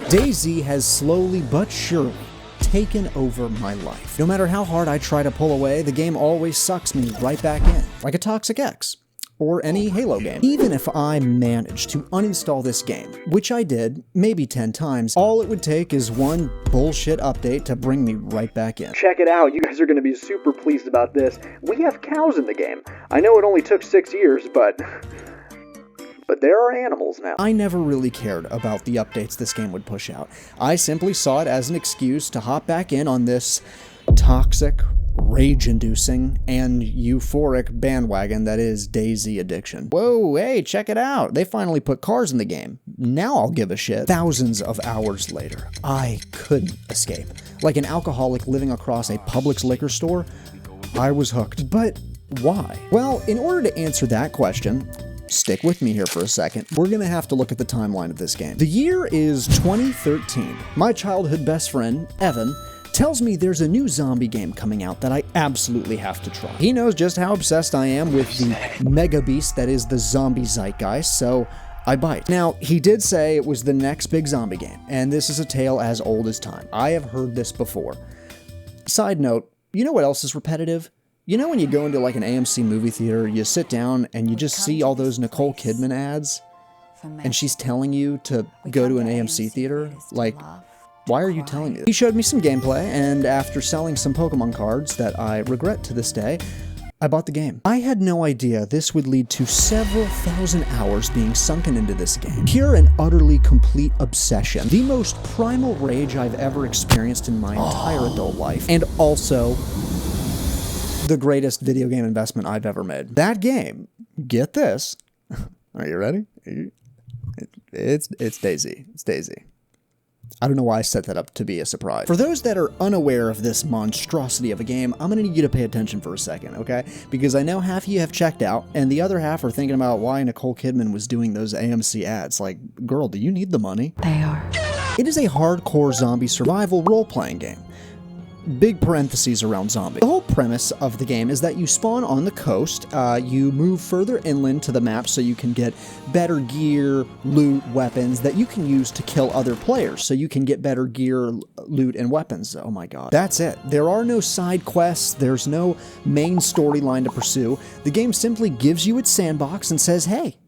Dayz has slowly but surely taken over my life. No matter how hard I try to pull away, the game always sucks me right back in, like a Toxic X, or any Halo game. Even if I managed to uninstall this game, which I did, maybe 10 times, all it would take is one bullshit update to bring me right back in. Check it out, you guys are going to be super pleased about this. We have cows in the game. I know it only took 6 years, but there are animals now. I never really cared about the updates this game would push out. I simply saw it as an excuse to hop back in on this toxic, rage-inducing, and euphoric bandwagon that is Dayz addiction. Whoa, hey, check it out. They finally put cars in the game. Now I'll give a shit. Thousands of hours later, I couldn't escape. Like an alcoholic living across a Publix liquor store, I was hooked. But why? Well, in order to answer that question, stick with me here for a second. We're gonna have to look at the timeline of this game. The year is 2013. My childhood best friend, Evan, tells me there's a new zombie game coming out that I absolutely have to try. He knows just how obsessed I am with the mega beast that is the zombie zeitgeist, so I bite. Now, he did say it was the next big zombie game, and this is a tale as old as time. I have heard this before. Side note, you know what else is repetitive? You know when you go into like an AMC movie theater, you sit down and you just see all those Nicole Kidman ads, and she's telling you to go to an AMC theater? Like, why are you telling me this? He showed me some gameplay, and after selling some Pokemon cards that I regret to this day, I bought the game. I had no idea this would lead to several thousand hours being sunken into this game. Pure and utterly complete obsession. The most primal rage I've ever experienced in my entire adult life. And also the greatest video game investment I've ever made. That game, get this. Are you ready? It's Dayz. It's Dayz. I don't know why I set that up to be a surprise. For those that are unaware of this monstrosity of a game, I'm gonna need you to pay attention for a second, okay? Because I know half of you have checked out, and the other half are thinking about why Nicole Kidman was doing those AMC ads. Like, girl, do you need the money? They are. It is a hardcore zombie survival role-playing game. Big parentheses around zombie. The whole premise of the game is that you spawn on the coast, you move further inland to the map so you can get better gear, loot, weapons that you can use to kill other players, so you can get better gear, loot, and weapons. Oh my god. That's it. There are no side quests, there's no main storyline to pursue. The game simply gives you its sandbox and says, hey,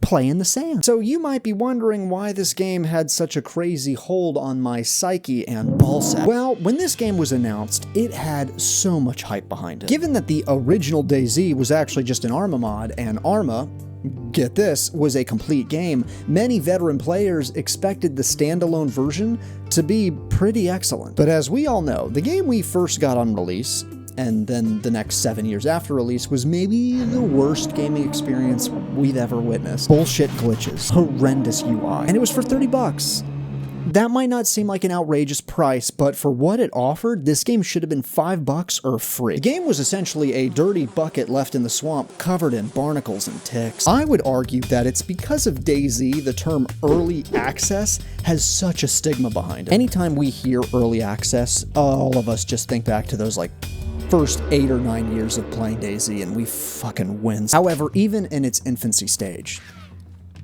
play in the sand. So you might be wondering why this game had such a crazy hold on my psyche and ballsack. Well, when this game was announced, it had so much hype behind it. Given that the original Dayz was actually just an Arma mod, and Arma, get this, was a complete game, many veteran players expected the standalone version to be pretty excellent. But as we all know, the game we first got on release, and then the next 7 years after release, was maybe the worst gaming experience we've ever witnessed. Bullshit glitches, horrendous UI, and it was for 30 bucks. That might not seem like an outrageous price, but for what it offered, this game should have been $5 or free. The game was essentially a dirty bucket left in the swamp covered in barnacles and ticks. I would argue that it's because of Dayz the term early access has such a stigma behind it. Anytime we hear early access, all of us just think back to those like first 8 or 9 years of playing Dayz and we fucking win. However, even in its infancy stage,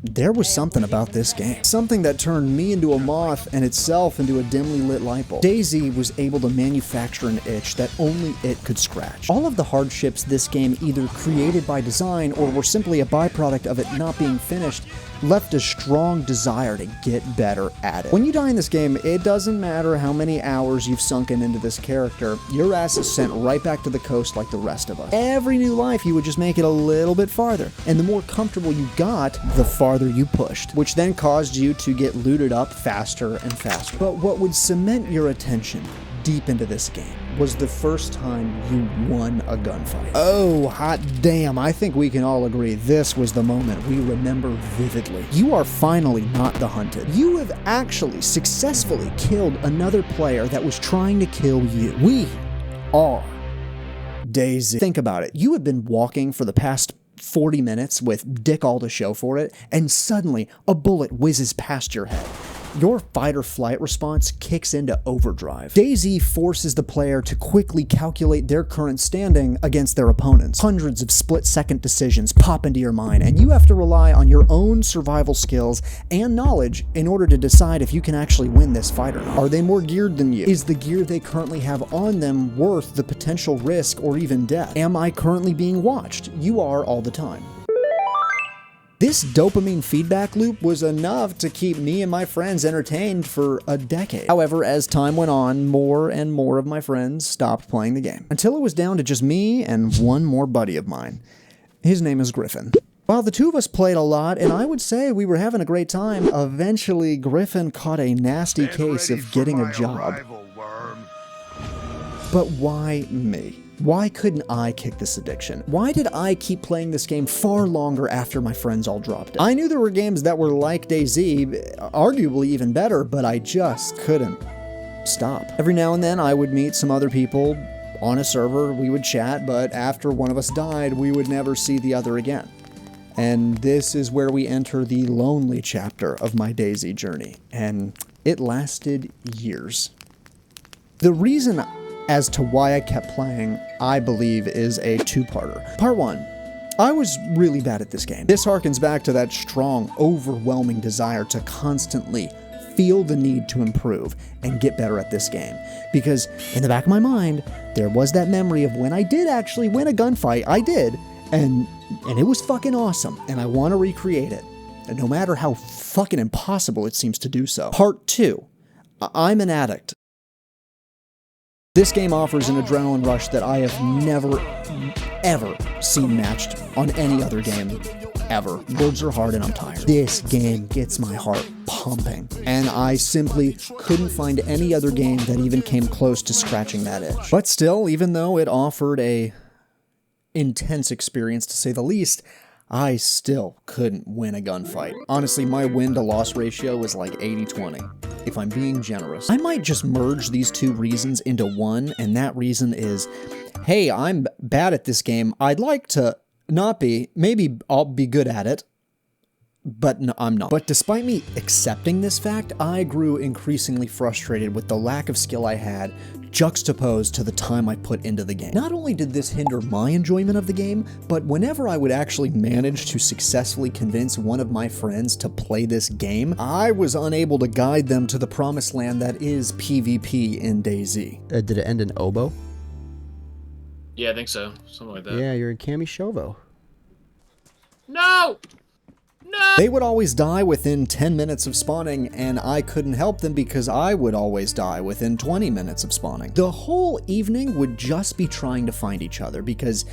there was something about this game. Something that turned me into a moth and itself into a dimly lit light bulb. Dayz was able to manufacture an itch that only it could scratch. All of the hardships this game either created by design or were simply a byproduct of it not being finished left a strong desire to get better at it. When you die in this game, it doesn't matter how many hours you've sunken into this character, your ass is sent right back to the coast like the rest of us. Every new life, you would just make it a little bit farther, and the more comfortable you got, the farther you pushed, which then caused you to get looted up faster and faster. But what would cement your attention deep into this game was the first time you won a gunfight. Oh, hot damn, I think we can all agree this was the moment we remember vividly. You are finally not the hunted. You have actually successfully killed another player that was trying to kill you. We are Dayz. Think about it. You have been walking for the past 40 minutes with dick all to show for it, and suddenly a bullet whizzes past your head. your fight or flight response kicks into overdrive. Dayz forces the player to quickly calculate their current standing against their opponents. Hundreds of split-second decisions pop into your mind, and you have to rely on your own survival skills and knowledge in order to decide if you can actually win this fight or not. Are they more geared than you? Is the gear they currently have on them worth the potential risk or even death? Am I currently being watched? You are all the time. This dopamine feedback loop was enough to keep me and my friends entertained for a decade. However, as time went on, more and more of my friends stopped playing the game, until it was down to just me and one more buddy of mine. His name is Griffin. While the two of us played a lot, and I would say we were having a great time, eventually Griffin caught a nasty case of getting a job. But why me? Why couldn't I kick this addiction? Why did I keep playing this game far longer after my friends all dropped it? I knew there were games that were like Dayz, arguably even better, but I just couldn't stop. Every now and then I would meet some other people on a server, we would chat, but after one of us died, we would never see the other again. And this is where we enter the lonely chapter of my Dayz journey, and it lasted years. The reason as to why I kept playing, I believe, is a two-parter. Part 1. I was really bad at this game. This harkens back to that strong, overwhelming desire to constantly feel the need to improve and get better at this game. Because in the back of my mind, there was that memory of when I did actually win a gunfight. I did, and it was fucking awesome, and I want to recreate it, and no matter how fucking impossible it seems to do so. Part 2. I'm an addict. This game offers an adrenaline rush that I have never, ever seen matched on any other game, ever. Words are hard and I'm tired. This game gets my heart pumping, and I simply couldn't find any other game that even came close to scratching that itch. But still, even though it offered a intense experience to say the least, I still couldn't win a gunfight. Honestly, my win-to-loss ratio was like 80-20, if I'm being generous. I might just merge these two reasons into one, and that reason is, hey, I'm bad at this game. I'd like to not be. Maybe I'll be good at it, but no, I'm not. But despite me accepting this fact, I grew increasingly frustrated with the lack of skill I had juxtaposed to the time I put into the game. Not only did this hinder my enjoyment of the game, but whenever I would actually manage to successfully convince one of my friends to play this game, I was unable to guide them to the promised land that is PvP in Dayz. Did it end in oboe? Yeah, I think so. Something like that. Yeah, you're in Cami Shovo. No! No! They would always die within 10 minutes of spawning, and I couldn't help them because I would always die within 20 minutes of spawning. The whole evening would just be trying to find each other, because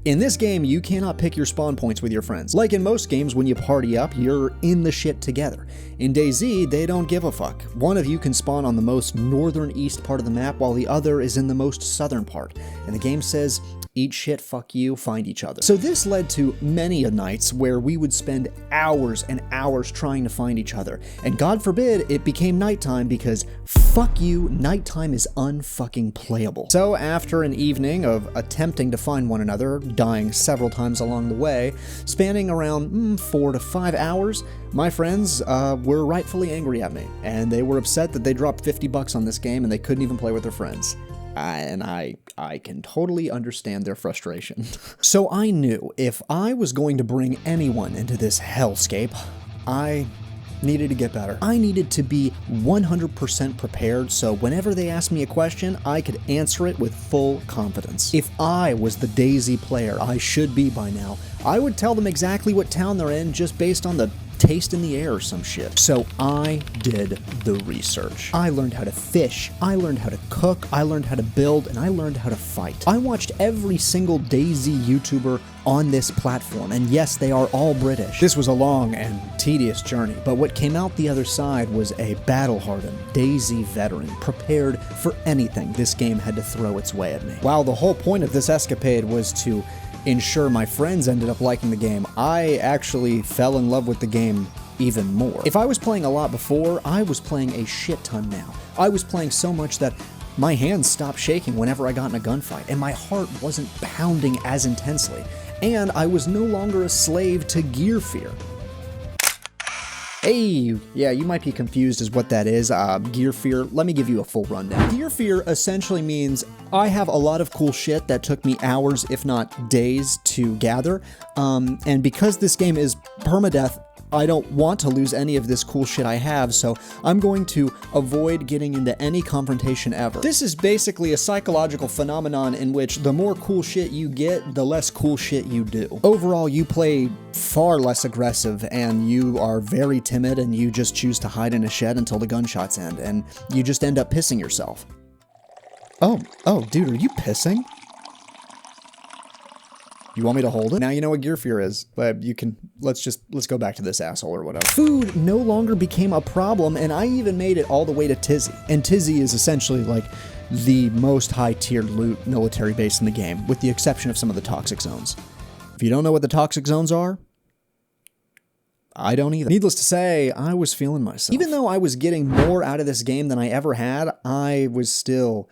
in this game, you cannot pick your spawn points with your friends. Like in most games, when you party up, you're in the shit together. In Dayz, they don't give a fuck. One of you can spawn on the most northern east part of the map, while the other is in the most southern part. And the game says, eat shit, fuck you, find each other. So this led to many a nights where we would spend hours and hours trying to find each other. And God forbid it became nighttime, because fuck you, nighttime is unfucking playable. So after an evening of attempting to find one another, dying several times along the way, spanning around 4 to 5 hours, my friends were rightfully angry at me, and they were upset that they dropped $50 on this game and they couldn't even play with their friends. And I can totally understand their frustration. So I knew if I was going to bring anyone into this hellscape, I needed to get better. I needed to be 100% prepared, so whenever they asked me a question, I could answer it with full confidence. If I was the Dayz player I should be by now, I would tell them exactly what town they're in just based on the taste in the air or some shit. So I did the research. I learned how to fish, I learned how to cook, I learned how to build, and I learned how to fight. I watched every single Dayz YouTuber on this platform, and yes, they are all British. This was a long and tedious journey, but what came out the other side was a battle-hardened Dayz veteran, prepared for anything this game had to throw its way at me. While the whole point of this escapade was to ensure my friends ended up liking the game, I actually fell in love with the game even more. If I was playing a lot before, I was playing a shit ton now. I was playing so much that my hands stopped shaking whenever I got in a gunfight, and my heart wasn't pounding as intensely, and I was no longer a slave to gear fear. Hey, yeah, you might be confused as what that is. Gear fear, let me give you a full rundown. Gear fear essentially means I have a lot of cool shit that took me hours, if not days, to gather. And because this game is permadeath, I don't want to lose any of this cool shit I have, so I'm going to avoid getting into any confrontation ever. This is basically a psychological phenomenon in which the more cool shit you get, the less cool shit you do. Overall, you play far less aggressive, and you are very timid, and you just choose to hide in a shed until the gunshots end, and you just end up pissing yourself. Oh, dude, are you pissing? You want me to hold it? Now you know what gear fear is, but you can, let's go back to this asshole or whatever. Food no longer became a problem, and I even made it all the way to Tizzy. And Tizzy is essentially like the most high-tiered loot military base in the game, with the exception of some of the toxic zones. If you don't know what the toxic zones are, I don't either. Needless to say, I was feeling myself. Even though I was getting more out of this game than I ever had, I was still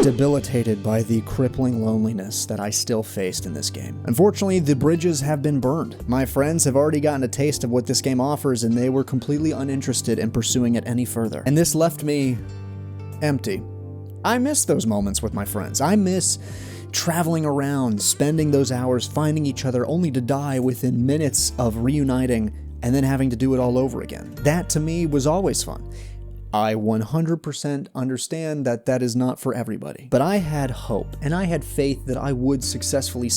debilitated by the crippling loneliness that I still faced in this game. Unfortunately, the bridges have been burned. My friends have already gotten a taste of what this game offers, and they were completely uninterested in pursuing it any further. And this left me empty. I miss those moments with my friends. I miss traveling around, spending those hours finding each other only to die within minutes of reuniting and then having to do it all over again. That to me was always fun. I 100% understand that that is not for everybody. But I had hope, and I had faith that I would successfully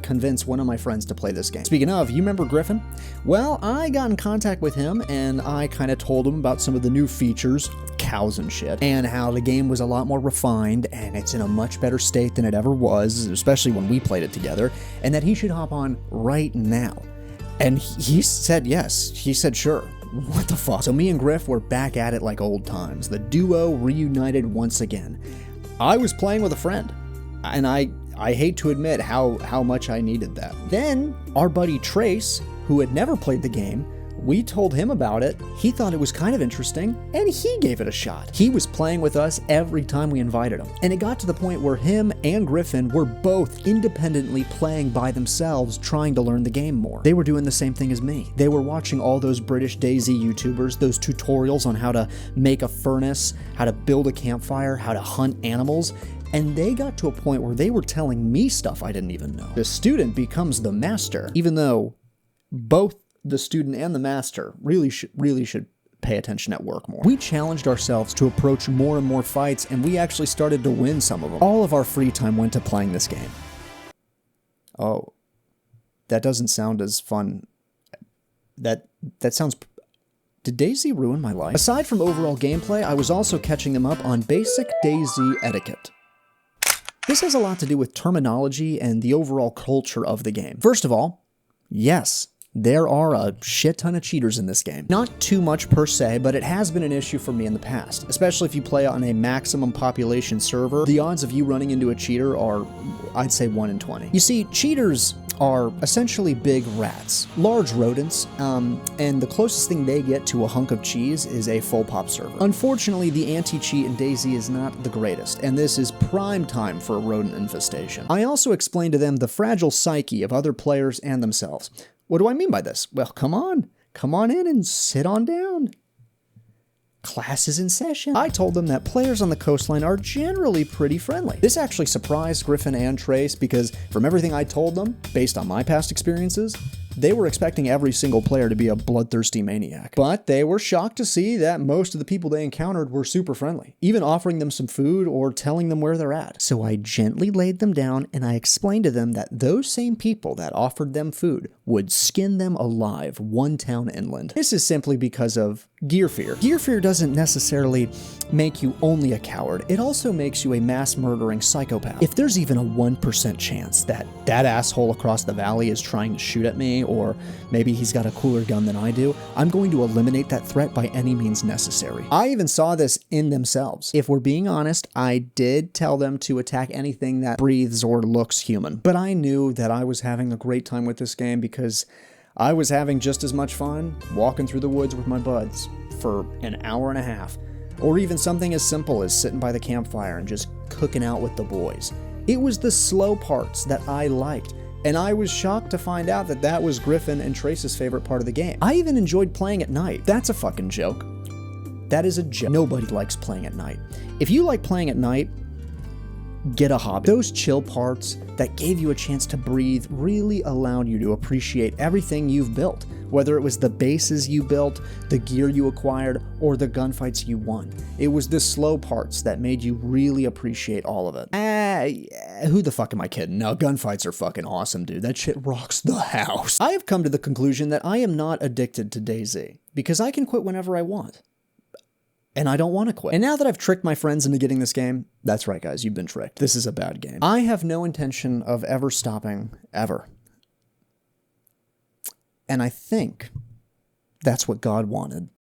convince one of my friends to play this game. Speaking of, you remember Griffin? Well, I got in contact with him, and I kind of told him about some of the new features, cows and shit, and how the game was a lot more refined, and it's in a much better state than it ever was, especially when we played it together, and that he should hop on right now. And he said yes. He said sure. What the fuck? So me and Griff were back at it like old times. The duo reunited once again. I was playing with a friend, and I hate to admit how much I needed that. Then our buddy Trace, who had never played the game, we told him about it. He thought it was kind of interesting, and he gave it a shot. He was playing with us every time we invited him. And it got to the point where him and Griffin were both independently playing by themselves, trying to learn the game more. They were doing the same thing as me. They were watching all those British Dayz YouTubers, those tutorials on how to make a furnace, how to build a campfire, how to hunt animals, and they got to a point where they were telling me stuff I didn't even know. The student becomes the master, even though both the student and the master really should pay attention at work more. We challenged ourselves to approach more and more fights, and we actually started to win some of them. All of our free time went to playing this game. Oh, that doesn't sound as fun. That sounds... Did Dayz ruin my life? Aside from overall gameplay, I was also catching them up on basic Dayz etiquette. This has a lot to do with terminology and the overall culture of the game. First of all, yes, there are a shit ton of cheaters in this game. Not too much per se, but it has been an issue for me in the past, especially if you play on a maximum population server. The odds of you running into a cheater are, I'd say, 1 in 20. You see, cheaters are essentially big rats, large rodents, and the closest thing they get to a hunk of cheese is a full pop server. Unfortunately, the anti-cheat in Dayz is not the greatest, and this is prime time for a rodent infestation. I also explained to them the fragile psyche of other players and themselves. What do I mean by this? Well, come on in and sit on down. Class is in session. I told them that players on the coastline are generally pretty friendly. This actually surprised Griffin and Trace because from everything I told them, based on my past experiences, they were expecting every single player to be a bloodthirsty maniac. But they were shocked to see that most of the people they encountered were super friendly, even offering them some food or telling them where they're at. So I gently laid them down and I explained to them that those same people that offered them food would skin them alive 1 town inland. This is simply because of gear fear. Gear fear doesn't necessarily make you only a coward, it also makes you a mass murdering psychopath. If there's even a 1% chance that that asshole across the valley is trying to shoot at me, or maybe he's got a cooler gun than I do, I'm going to eliminate that threat by any means necessary. I even saw this in themselves. If we're being honest, I did tell them to attack anything that breathes or looks human, but I knew that I was having a great time with this game because I was having just as much fun walking through the woods with my buds for an hour and a half, or even something as simple as sitting by the campfire and just cooking out with the boys. It was the slow parts that I liked. And I was shocked to find out that that was Griffin and Trace's favorite part of the game. I even enjoyed playing at night. That's a fucking joke. That is a joke. Nobody likes playing at night. If you like playing at night, get a hobby. Those chill parts that gave you a chance to breathe really allowed you to appreciate everything you've built, whether it was the bases you built, the gear you acquired, or the gunfights you won. It was the slow parts that made you really appreciate all of it. Who the fuck am I kidding? No, gunfights are fucking awesome, dude. That shit rocks the house. I have come to the conclusion that I am not addicted to Dayz, because I can quit whenever I want. And I don't want to quit. And now that I've tricked my friends into getting this game, that's right, guys, you've been tricked. This is a bad game. I have no intention of ever stopping, ever. And I think that's what God wanted.